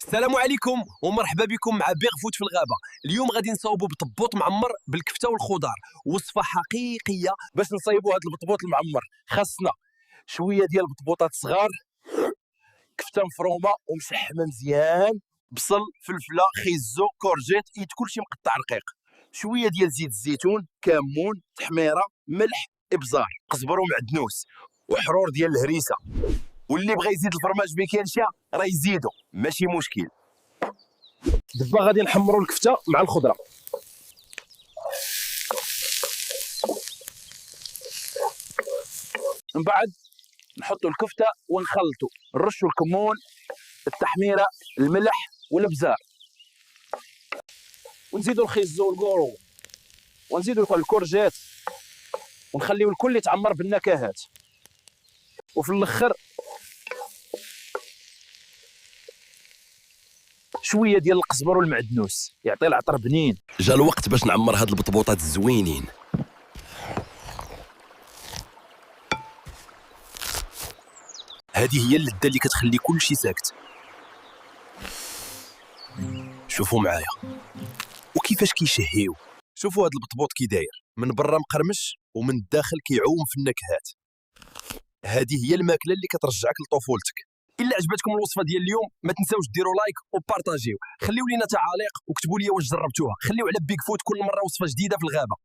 السلام عليكم ومرحبا بكم مع بيغ فوت في الغابه. اليوم غادي نصاوبوا بطبوط معمر بالكفته والخضار، وصفه حقيقيه. باش نصايبوا هذا البطبوط المعمر خاصنا شويه ديال البطبوطات صغار، كفته مفرومه ومشحمه مزيان، بصل، فلفله، خيزو، كورجيت، كلشي مقطع رقيق، شويه ديال زيت الزيتون، كمون، تحميره، ملح، ابزار، قزبر ومعدنوس، وحرور ديال الهريسه. واللي بغى يزيد الفرماج بكلشا راه يزيدو ماشي مشكل. دابا غادي نحمروا الكفته مع الخضره. من بعد نحطوا الكفته ونخلطوا، نرشوا الكمون، التحميره، الملح والابزار، ونزيدوا الخيزو والكورو، ونزيدوا الكورجيت، ونخليو الكل يتعمر بالنكهات. وفي الاخر شويه ديال القزبر والمعدنوس يعطي العطر بنين. جا الوقت باش نعمر هاد البطبوطات الزوينين. هذه هي اللذه اللي كتخلي كلشي ساكت. شوفوا معايا وكيفاش كيشهيو. شوفوا هاد البطبوط كي داير، من برا مقرمش ومن الداخل كيعوم في النكهات. هذه هي الماكله اللي كترجعك لطفولتك. الا عجبتكم الوصفه ديال اليوم ما تنساوش ديروا لايك وبارطاجيو، خليو لينا تعاليق وكتبوا لي واش جربتوها. خليو على بيغ فوت كل مره وصفه جديده في الغابه.